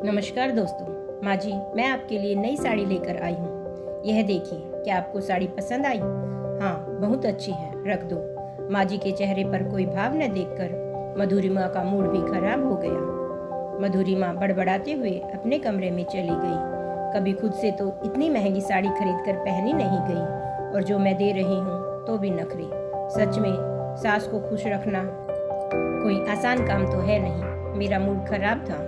नमस्कार दोस्तों, माँ जी मैं आपके लिए नई साड़ी लेकर आई हूँ। यह देखिए, क्या आपको साड़ी पसंद आई? हाँ, बहुत अच्छी है, रख दो। माँ जी के चेहरे पर कोई भाव न देखकर मधुरिमा का मूड भी खराब हो गया। मधुरिमा बड़बड़ाते हुए अपने कमरे में चली गई। कभी खुद से तो इतनी महंगी साड़ी खरीद कर पहनी नहीं गई, और जो मैं दे रही हूँ तो भी नखरे। सच में सास को खुश रखना कोई आसान काम तो है नहीं। मेरा मूड खराब था।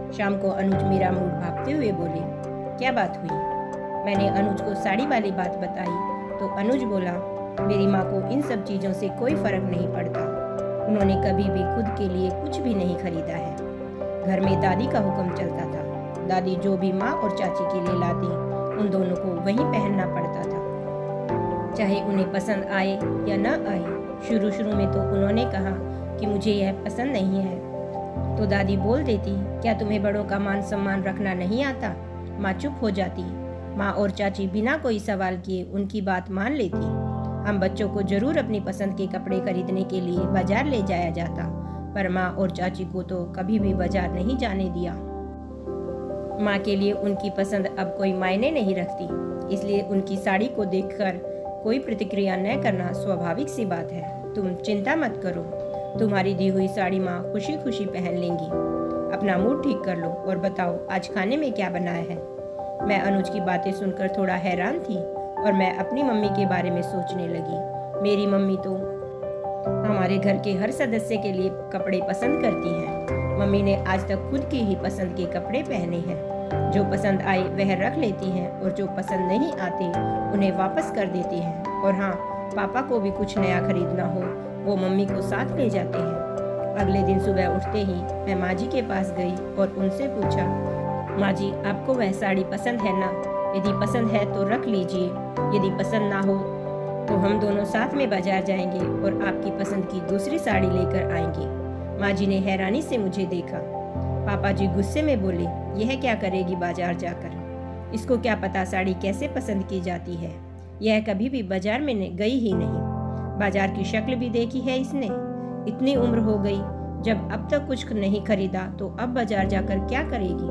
शाम को अनुज मेरा मूड भांपते हुए बोले, क्या बात हुई? मैंने अनुज को साड़ी वाली बात बताई तो अनुज बोला, मेरी माँ को इन सब चीज़ों से कोई फर्क नहीं पड़ता। उन्होंने कभी भी खुद के लिए कुछ भी नहीं खरीदा है। घर में दादी का हुक्म चलता था। दादी जो भी माँ और चाची के लिए लाती, उन दोनों को वही पहनना पड़ता था, चाहे उन्हें पसंद आए या न आए। शुरू में तो उन्होंने कहा कि मुझे यह पसंद नहीं है, तो दादी बोल देती, क्या तुम्हें बड़ों का मान सम्मान रखना नहीं आता? माँ चुप हो जाती। माँ और चाची बिना कोई सवाल किए उनकी बात मान लेती। हम बच्चों को जरूर अपनी पसंद के कपड़े खरीदने के लिए बाजार ले जाया जाता, पर माँ और चाची को तो कभी भी बाजार नहीं जाने दिया। माँ के लिए उनकी पसंद अब कोई मायने नहीं रखती, इसलिए उनकी साड़ी को देखकर कोई प्रतिक्रिया न करना स्वाभाविक सी बात है। तुम चिंता मत करो, तुम्हारी दी हुई साड़ी माँ खुशी खुशी पहन लेंगी। अपना मूड ठीक कर लो और बताओ आज खाने में क्या बनाया है? मैं अनुज की बातें सुनकर थोड़ा हैरान थी और मैं अपनी मम्मी के बारे में सोचने लगी। मेरी मम्मी तो हमारे घर के हर सदस्य के लिए कपड़े पसंद करती हैं। मम्मी ने आज तक खुद की ही पसंद के कपड़े पहने हैं। जो पसंद आए वह रख लेती हैं और जो पसंद नहीं आते उन्हें वापस कर देती हैं। और हाँ, पापा को भी कुछ नया खरीदना हो वो मम्मी को साथ ले जाते हैं। अगले दिन सुबह उठते ही मैं माँ जी के पास गई और उनसे पूछा, माँ जी आपको वह साड़ी पसंद है ना? यदि पसंद है तो रख लीजिए, यदि पसंद ना हो तो हम दोनों साथ में बाजार जाएंगे और आपकी पसंद की दूसरी साड़ी लेकर आएंगे। माँ जी ने हैरानी से मुझे देखा। पापा जी गुस्से में बोले, यह क्या करेगी बाजार जाकर? इसको क्या पता साड़ी कैसे पसंद की जाती है? यह कभी भी बाजार में गई ही नहीं। बाजार की शक्ल भी देखी है इसने? इतनी उम्र हो गई, जब अब तक कुछ नहीं खरीदा तो अब बाजार जाकर क्या करेगी?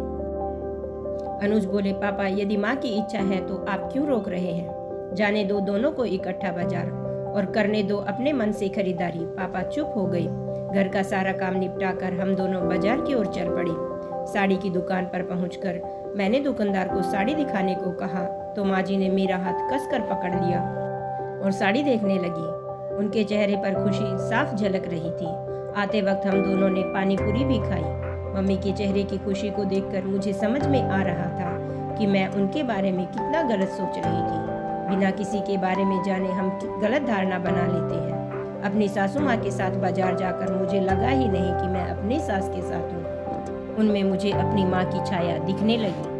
अनुज बोले, पापा यदि माँ की इच्छा है तो आप क्यों रोक रहे हैं? जाने दो दोनों को इकट्ठा बाजार और करने दो अपने मन से खरीदारी। पापा चुप हो गए। घर का सारा काम निपटाकर हम दोनों बाजार की ओर चल पड़े। साड़ी की दुकान पर पहुंचकर मैंने दुकानदार को साड़ी दिखाने को कहा तो माँ जी ने मेरा हाथ कसकर पकड़ लिया और साड़ी देखने लगी। उनके चेहरे पर खुशी साफ झलक रही थी। आते वक्त हम दोनों ने पानी पूरी भी खाई। मम्मी के चेहरे की खुशी को देखकर मुझे समझ में आ रहा था कि मैं उनके बारे में कितना गलत सोच रही थी। बिना किसी के बारे में जाने हम गलत धारणा बना लेते हैं। अपनी सासू माँ के साथ बाजार जाकर मुझे लगा ही नहीं कि मैं अपनी सास के साथ हूँ। उनमें मुझे अपनी माँ की छाया दिखने लगी।